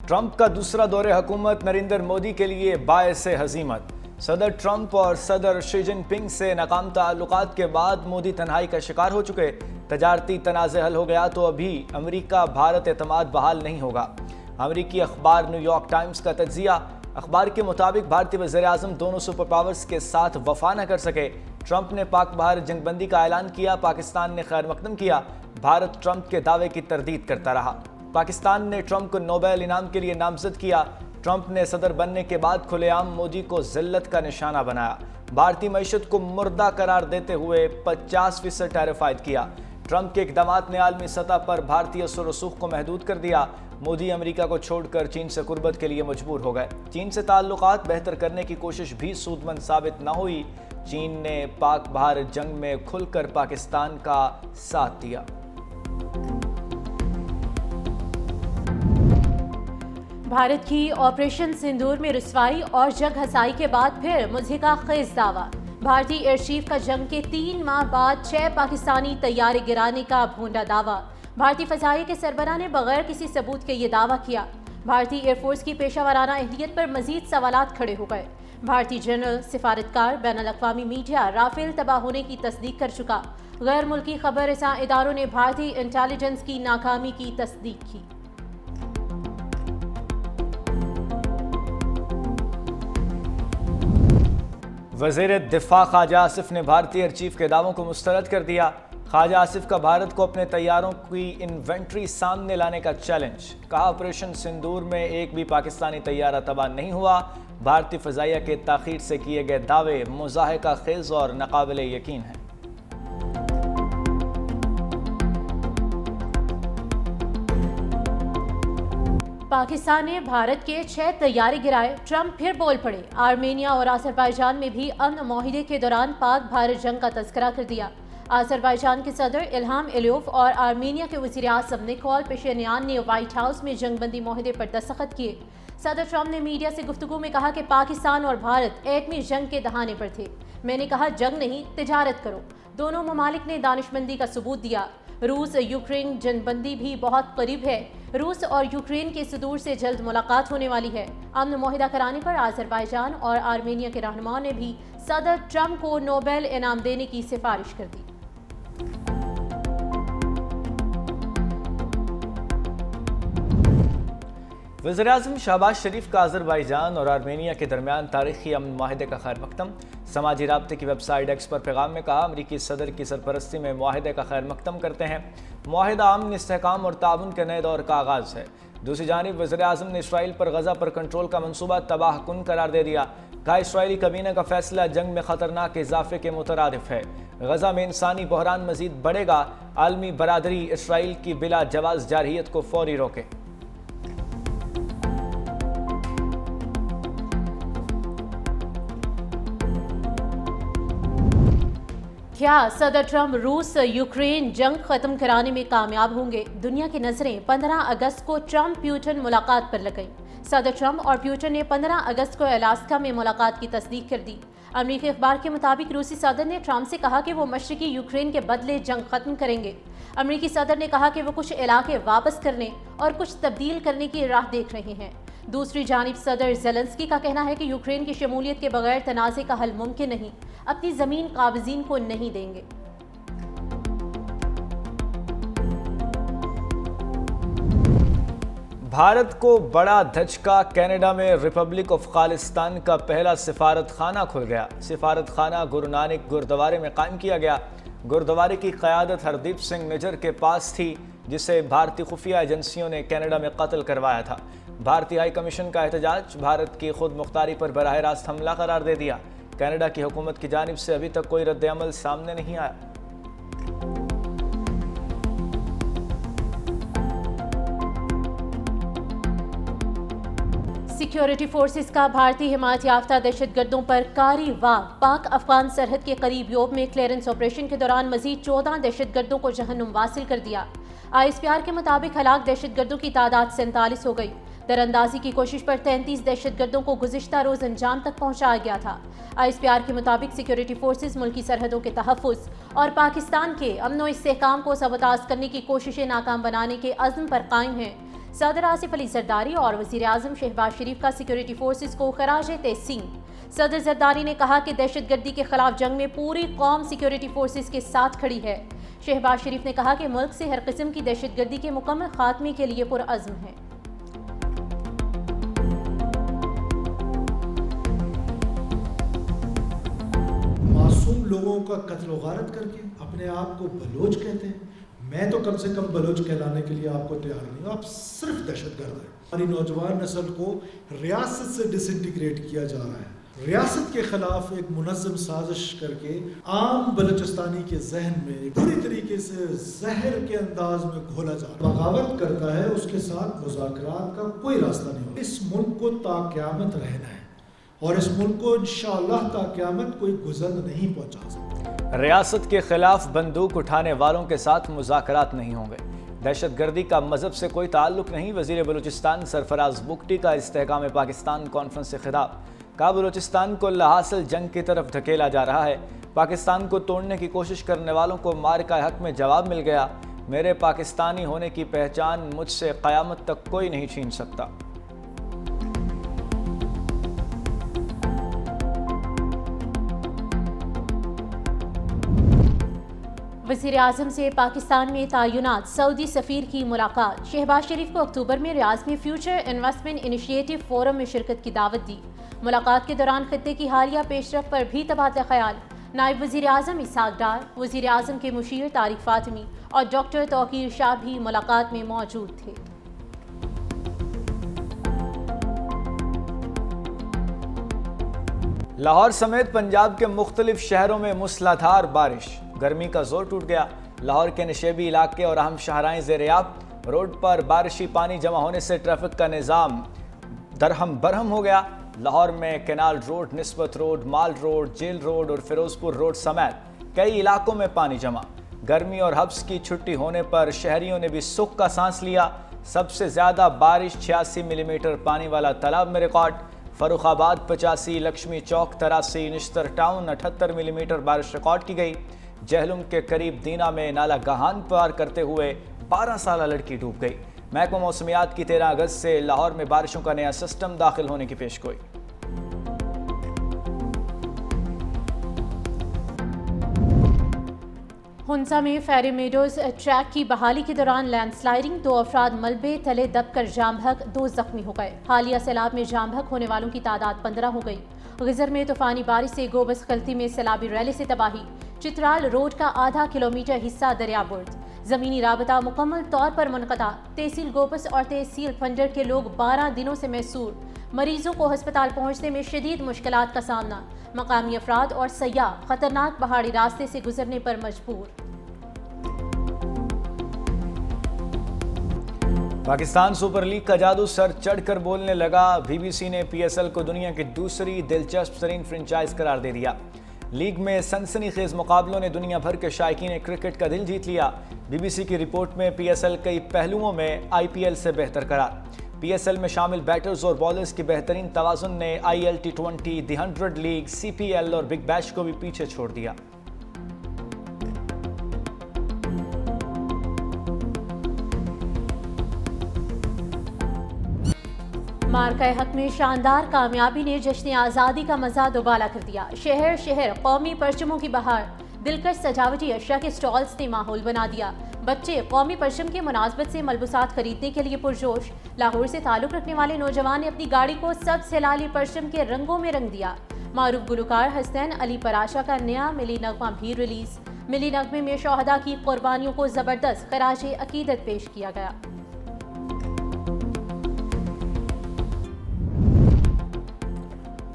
Trump کا دوسرا دور حکومت نریندر مودی کے لیے باعث ہزیمت۔ صدر ٹرمپ اور صدر شی جن پنگ سے ناکام تعلقات کے بعد مودی تنہائی کا شکار ہو چکے۔ تجارتی تنازع حل ہو گیا تو ابھی امریکہ بھارت اعتماد بحال نہیں ہوگا۔ امریکی اخبار نیو یارک ٹائمز کا تجزیہ، اخبار کے مطابق بھارتی وزیر اعظم دونوں سپر پاورز کے ساتھ وفا نہ کر سکے۔ ٹرمپ نے پاک بھارت جنگ بندی کا اعلان کیا، پاکستان نے خیر مقدم کیا، بھارت ٹرمپ کے دعوے کی تردید کرتا رہا۔ پاکستان نے ٹرمپ کو نوبل انعام کے لیے نامزد کیا۔ ٹرمپ نے صدر بننے کے بعد کھلے عام مودی کو ذلت کا نشانہ بنایا، بھارتی معیشت کو مردہ قرار دیتے ہوئے 50% ٹیرف عائد کیا۔ ٹرمپ کے اقدامات نے عالمی سطح پر بھارتی اثر و رسوخ کو محدود کر دیا۔ مودی امریکہ کو چھوڑ کر چین سے قربت کے لیے مجبور ہو گئے۔ چین سے تعلقات بہتر کرنے کی کوشش بھی سود مند ثابت نہ ہوئی۔ چین نے پاک بھارت جنگ میں کھل کر پاکستان کا ساتھ دیا۔ بھارت کی آپریشن سندور میں رسوائی اور جنگ ہسائی کے بعد پھر مضحکہ خیز دعویٰ۔ بھارتی ایئر چیف کا جنگ کے 3 ماہ بعد 6 پاکستانی طیارے گرانے کا بھونڈا دعویٰ۔ بھارتی فضائیہ کے سربراہ نے بغیر کسی ثبوت کے یہ دعویٰ کیا۔ بھارتی ایئر فورس کی پیشہ ورانہ اہلیت پر مزید سوالات کھڑے ہو گئے۔ بھارتی جنرل، سفارتکار، بین الاقوامی میڈیا رافیل تباہ ہونے کی تصدیق کر چکا۔ غیر ملکی خبر رساں اداروں نے بھارتی انٹیلیجنس کی ناکامی کی تصدیق کی۔ وزیر دفاع خواجہ آصف نے بھارتی ایئر چیف کے دعووں کو مسترد کر دیا۔ خواجہ آصف کا بھارت کو اپنے طیاروں کی انوینٹری سامنے لانے کا چیلنج، کہا آپریشن سندور میں ایک بھی پاکستانی طیارہ تباہ نہیں ہوا۔ بھارتی فضائیہ کے تاخیر سے کیے گئے دعوے مضحکہ خیز اور ناقابل یقین ہیں۔ پاکستان نے بھارت کے 6 طیارے گرائے، ٹرمپ پھر بول پڑے۔ آرمینیا اور آذربائیجان میں بھی امن معاہدے کے دوران پاک بھارت جنگ کا تذکرہ کر دیا۔ آذربائیجان کے صدر الہام الیوف اور آرمینیا کے وزیر اعظم نیکول پشینیان نے وائٹ ہاؤس میں جنگ بندی معاہدے پر دستخط کیے۔ صدر ٹرمپ نے میڈیا سے گفتگو میں کہا کہ پاکستان اور بھارت ایٹمی جنگ کے دہانے پر تھے۔ میں نے کہا جنگ نہیں، تجارت کرو۔ دونوں ممالک نے دانشمندی کا ثبوت دیا۔ روس یوکرین جنگ بندی بھی بہت قریب ہے۔ روس اور یوکرین کے صدور سے جلد ملاقات ہونے والی ہے۔ امن معاہدہ کرانے پر آذربائیجان اور آرمینیا کے رہنماؤں نے بھی صدر ٹرمپ کو نوبل انعام دینے کی سفارش کر دی۔ وزیراعظم شہباز شریف کا آذربائیجان اور آرمینیا کے درمیان تاریخی امن معاہدے کا خیر مقدم۔ سماجی رابطے کی ویب سائٹ ایکس پر پیغام میں کہا، امریکی صدر کی سرپرستی میں معاہدے کا خیر مقدم کرتے ہیں۔ معاہدہ امن، استحکام اور تعاون کے نئے دور کا آغاز ہے۔ دوسری جانب وزیر اعظم نے اسرائیل پر غزہ پر کنٹرول کا منصوبہ تباہ کن قرار دے دیا۔ کہا اسرائیلی کابینہ کا فیصلہ جنگ میں خطرناک اضافے کے مترادف ہے۔ غزہ میں انسانی بحران مزید بڑھے گا، عالمی برادری اسرائیل کی بلا جواز جارحیت کو فوری روکے۔ کیا صدر ٹرمپ روس یوکرین جنگ ختم کرانے میں کامیاب ہوں گے؟ دنیا کی نظریں 15 اگست کو ٹرمپ پیوٹن ملاقات پر لگ گئیں۔ صدر ٹرمپ اور پیوٹن نے 15 اگست کو الاسکا میں ملاقات کی تصدیق کر دی۔ امریکی اخبار کے مطابق روسی صدر نے ٹرمپ سے کہا کہ وہ مشرقی یوکرین کے بدلے جنگ ختم کریں گے۔ امریکی صدر نے کہا کہ وہ کچھ علاقے واپس کرنے اور کچھ تبدیل کرنے کی راہ دیکھ رہے ہیں۔ دوسری جانب صدر زیلنسکی کا کہنا ہے کہ یوکرین کی شمولیت کے بغیر تنازع کا حل ممکن نہیں، اپنی زمین قابضین کو نہیں دیں گے۔ بھارت کو بڑا دھچکا، کینیڈا میں ریپبلک آف خالصتان کا پہلا سفارت خانہ کھل گیا۔ سفارت خانہ گرو نانک گردوارے میں قائم کیا گیا۔ گردوارے کی قیادت ہردیپ سنگھ نجر کے پاس تھی، جسے بھارتی خفیہ ایجنسیوں نے کینیڈا میں قتل کروایا تھا۔ بھارتی ہائی کمیشن کا احتجاج بھارت کی خود مختاری پر براہ راست حملہ قرار دے دیا۔ کینیڈا کی حکومت کی جانب سے ابھی تک کوئی رد عمل سامنے نہیں آیا۔ سیکیورٹی فورسز کا بھارتی حمایت یافتہ دہشت گردوں پر کاری وار۔ پاک افغان سرحد کے قریب یوب میں کلیئرنس آپریشن کے دوران مزید 14 دہشت گردوں کو جہنم واصل کر دیا۔ آئی ایس پی آر کے مطابق ہلاک دہشت گردوں کی تعداد 47 ہو گئی۔ در اندازی کی کوشش پر 33 دہشت گردوں کو گزشتہ روز انجام تک پہنچایا گیا تھا۔ آئی ایس پی آر کے مطابق سیکیورٹی فورسز ملکی سرحدوں کے تحفظ اور پاکستان کے امن و استحکام کو سبوتاژ کرنے کی کوششیں ناکام بنانے کے عزم پر قائم ہیں۔ صدر آصف علی زرداری اور وزیر اعظم شہباز شریف کا سیکیورٹی فورسز کو خراج تحسین۔ صدر زرداری نے کہا کہ دہشت گردی کے خلاف جنگ میں پوری قوم سیکیورٹی فورسز کے ساتھ کھڑی ہے۔ شہباز شریف نے کہا کہ ملک سے ہر قسم کی دہشت گردی کے مکمل خاتمے کے لیے پرعزم ہے۔ معصوم لوگوں کا قتل و غارت کر کے اپنے آپ کو بلوچ کہتے ہیں۔ میں تو کم سے کم بلوچ کہلانے کے لیے آپ کو تیار نہیں ہوں، آپ صرف دہشت گرد ہیں۔ ہماری نوجوان نسل کو ریاست سے ڈس انٹیگریٹ کیا جا رہا ہے۔ ریاست کے خلاف ایک منظم سازش کر کے عام بلوچستانی کے ذہن میں پوری طریقے سے زہر کے انداز میں گھولا جا رہا ہے۔ بغاوت کرتا ہے، اس کے ساتھ مذاکرات کا کوئی راستہ نہیں ہوگا۔ اس ملک کو تا قیامت رہنا ہے اور اس ملک کو انشاءاللہ تا قیامت کوئی گزر نہیں پہنچا سکتا۔ ریاست کے خلاف بندوق اٹھانے والوں کے ساتھ مذاکرات نہیں ہوں گے۔ دہشت گردی کا مذہب سے کوئی تعلق نہیں۔ وزیر بلوچستان سرفراز بگٹی کا استحکام پاکستان کانفرنس سے خطاب۔ کہا بلوچستان کو لاحاصل جنگ کی طرف دھکیلا جا رہا ہے۔ پاکستان کو توڑنے کی کوشش کرنے والوں کو مارکہ حق میں جواب مل گیا۔ میرے پاکستانی ہونے کی پہچان مجھ سے قیامت تک کوئی نہیں چھین سکتا۔ وزیر اعظم سے پاکستان میں تعینات سعودی سفیر کی ملاقات۔ شہباز شریف کو اکتوبر میں ریاض میں فیوچر انویسٹمنٹ انیشیٹو فورم میں شرکت کی دعوت دی۔ ملاقات کے دوران خطے کی حالیہ پیش رفت پر بھی تبادلہ خیال۔ نائب وزیر اعظم اسحاق ڈار، وزیر اعظم کے مشیر طارق فاطمی اور ڈاکٹر توقیر شاہ بھی ملاقات میں موجود تھے۔ لاہور سمیت پنجاب کے مختلف شہروں میں موسلادھار بارش، گرمی کا زور ٹوٹ گیا۔ لاہور کے نشیبی علاقے اور اہم شاہراہیں زیریاب، روڈ پر بارشی پانی جمع ہونے سے ٹریفک کا نظام درہم برہم ہو گیا۔ لاہور میں کینال روڈ، نسبت روڈ، مال روڈ، جیل روڈ اور فیروزپور روڈ سمیت کئی علاقوں میں پانی جمع۔ گرمی اور حبس کی چھٹی ہونے پر شہریوں نے بھی سکھ کا سانس لیا۔ سب سے زیادہ بارش 86 ملی میٹر پانی والا تالاب میں ریکارڈ۔ فروخ آباد 85، لکشمی چوک 83، نشتر ٹاؤن 78 ملی میٹر بارش ریکارڈ کی گئی۔ جہلم کے قریب دینا میں نالا گہان پار کرتے ہوئے 12 سالہ لڑکی ڈوب گئی۔ محکمہ موسمیات کی 13 اگست سے لاہور میں بارشوں کا نیا سسٹم داخل ہونے کی پیشگوئی۔ ہنسا میں فیری میڈوز ٹریک کی بحالی کے دوران لینڈ سلائیڈنگ، 2 افراد ملبے تلے دب کر جام بحق، 2 زخمی ہو گئے۔ حالیہ سیلاب میں جام بحق ہونے والوں کی تعداد 15 ہو گئی۔ غزر میں طوفانی بارش سے گوبس خلطی میں سیلابی ریلی سے تباہی، چترال روڈ کا آدھا کلومیٹر حصہ دریا برد، زمینی رابطہ مکمل طور پر منقطع۔ تحصیل گوبس اور تحصیل پھنڈر کے لوگ 12 دنوں سے محصور، مریضوں کو ہسپتال پہنچنے میں شدید مشکلات کا سامنا۔ مقامی افراد اور سیاح خطرناک پہاڑی راستے سے گزرنے پر مجبور۔ پاکستان سپر لیگ کا جادو سر چڑھ کر بولنے لگا۔ بی بی سی نے پی ایس ایل کو دنیا کی دوسری دلچسپ ترین فرنچائز قرار دے دیا۔ لیگ میں سنسنی خیز مقابلوں نے دنیا بھر کے شائقین کرکٹ کا دل جیت لیا۔ بی بی سی کی رپورٹ میں پی ایس ایل کئی پہلوؤں میں آئی پی ایل سے بہتر قرار۔ پی ایس ایل میں شامل بیٹرز اور بالرز کی بہترین توازن نے I L T20، the 100 league, C P L اور بگ بیش کو بھی پیچھے چھوڑ دیا۔ مارکہ حق میں شاندار کامیابی نے جشن آزادی کا مزہ دوبالا کر دیا۔ شہر شہر قومی پرچموں کی بہار، دلکش سجاوٹی اشیاء کے سٹالز نے ماحول بنا دیا۔ بچے قومی پرچم کے مناسبت سے ملبوسات خریدنے کے لیے پرجوش۔ لاہور سے تعلق رکھنے والے نوجوان نے اپنی گاڑی کو سبز ہلالی پرچم کے رنگوں میں رنگ دیا۔ معروف گلوکار حسین علی پراشا کا نیا ملی نغمہ بھی ریلیز۔ ملی نغمے میں شہداء کی قربانیوں کو زبردست خراج عقیدت پیش کیا گیا۔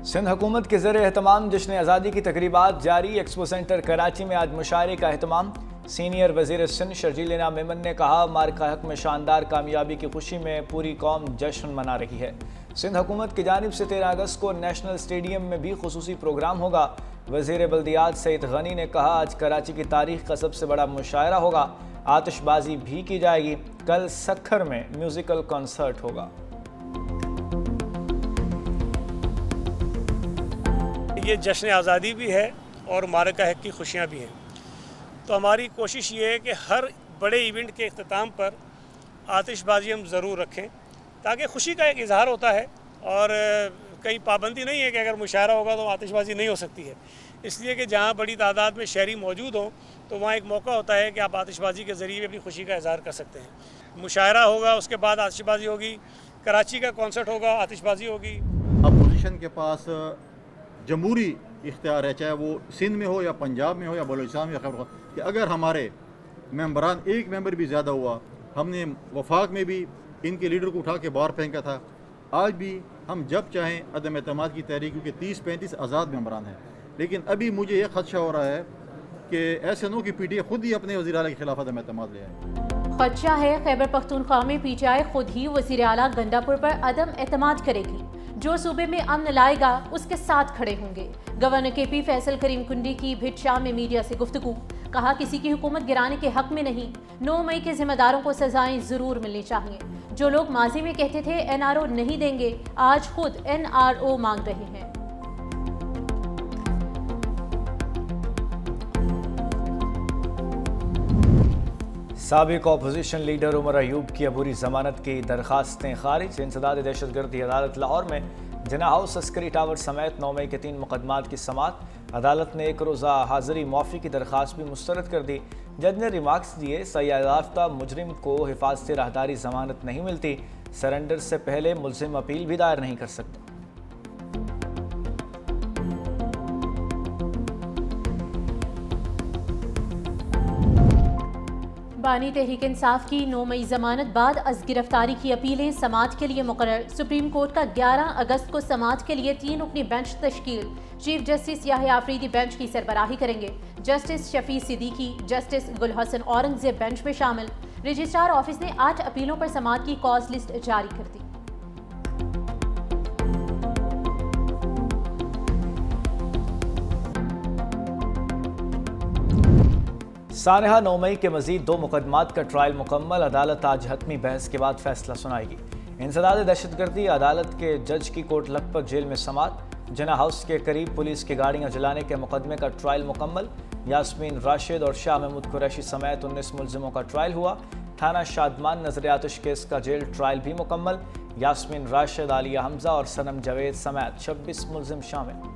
سندھ حکومت کے زیر اہتمام جشن آزادی کی تقریبات جاری۔ ایکسپو سینٹر کراچی میں آج مشاعرے کا اہتمام۔ سینئر وزیر سندھ شرجیل انعام میمن نے کہا، مارکہ حق میں شاندار کامیابی کی خوشی میں پوری قوم جشن منا رہی ہے۔ سندھ حکومت کی جانب سے 13 اگست کو نیشنل اسٹیڈیم میں بھی خصوصی پروگرام ہوگا۔ وزیر بلدیات سعید غنی نے کہا، آج کراچی کی تاریخ کا سب سے بڑا مشاعرہ ہوگا۔ آتش بازی بھی کی جائے گی۔ کل سکھر میں میوزیکل کنسرٹ ہوگا۔ یہ جشن آزادی بھی ہے اور مارکہ حق کی خوشیاں بھی ہیں، تو ہماری کوشش یہ ہے کہ ہر بڑے ایونٹ کے اختتام پر آتش بازی ہم ضرور رکھیں تاکہ خوشی کا ایک اظہار ہوتا ہے، اور کہیں پابندی نہیں ہے کہ اگر مشاعرہ ہوگا تو آتش بازی نہیں ہو سکتی ہے، اس لیے کہ جہاں بڑی تعداد میں شہری موجود ہوں تو وہاں ایک موقع ہوتا ہے کہ آپ آتش بازی کے ذریعے اپنی خوشی کا اظہار کر سکتے ہیں۔ مشاعرہ ہوگا، اس کے بعد آتش بازی ہوگی، کراچی کا کانسرٹ ہوگا، آتش بازی ہوگی۔ اپوزیشن کے پاس جمہوری اختیار ہے، چاہے وہ سندھ میں ہو یا پنجاب میں ہو یا بلوچستان میں یا خیبر پختونخوا، کہ اگر ہمارے ممبران ایک ممبر بھی زیادہ ہوا، ہم نے وفاق میں بھی ان کے لیڈر کو اٹھا کے باہر پھینکا تھا، آج بھی ہم جب چاہیں عدم اعتماد کی تحریک، کیونکہ 30-35 آزاد ممبران ہیں، لیکن ابھی مجھے یہ خدشہ ہو رہا ہے کہ ایسے نو کہ پی ٹی آئی خود ہی اپنے وزیر اعلیٰ کے خلاف عدم اعتماد لے آئے۔ خدشہ ہے خیبر پختونخوا میں پی ٹی آئی خود ہی وزیر اعلیٰ گنڈا پور پر عدم اعتماد کرے گی۔ جو صوبے میں امن لائے گا اس کے ساتھ کھڑے ہوں گے۔ گورنر کے پی فیصل کریم کنڈی کی بھٹ شاہ میں میڈیا سے گفتگو، کہا کسی کی حکومت گرانے کے حق میں نہیں، 9 مئی کے ذمہ داروں کو سزائیں ضرور ملنی چاہیے۔ جو لوگ ماضی میں کہتے تھے NRO نہیں دیں گے، آج خود NRO مانگ رہے ہیں۔ سابق اپوزیشن لیڈر عمر ایوب کی عبوری ضمانت کی درخواستیں خارج۔ انسداد دہشت گردی عدالت لاہور میں جناح ہاؤس عسکری ٹاور سمیت 9 مئی کے 3 مقدمات کی سماعت۔ عدالت نے 1 روزہ حاضری معافی کی درخواست بھی مسترد کر دی۔ جج نے ریمارکس دیے، سیاح یافتہ مجرم کو حفاظتی راہداری ضمانت نہیں ملتی، سرنڈر سے پہلے ملزم اپیل بھی دائر نہیں کر سکتا۔ بانی تحریک انصاف کی 9 مئی ضمانت بعد از گرفتاری کی اپیلیں سماعت کے لیے مقرر۔ سپریم کورٹ کا 11 اگست کو سماعت کے لیے 3 رکنی بینچ تشکیل۔ چیف جسٹس یحییٰ آفریدی بینچ کی سربراہی کریں گے۔ جسٹس شفیع صدیقی، جسٹس گل حسن اورنگزیب بینچ میں شامل۔ رجسٹرار آفس نے 8 اپیلوں پر سماعت کی کاز لسٹ جاری کر دی۔ سانحہ 9 مئی کے مزید 2 مقدمات کا ٹرائل مکمل۔ عدالت آج حتمی بحث کے بعد فیصلہ سنائے گی۔ انسداد دہشت گردی عدالت کے جج کی کوٹ لکھپت جیل میں سماعت۔ جناح ہاؤس کے قریب پولیس کی گاڑیاں جلانے کے مقدمے کا ٹرائل مکمل۔ یاسمین راشد اور شاہ محمود قریشی سمیت 19 ملزموں کا ٹرائل ہوا۔ تھانہ شادمان نظر آتش کیس کا جیل ٹرائل بھی مکمل۔ یاسمین راشد، عالیہ حمزہ اور صنم جاوید سمیت 26 ملزم شامل۔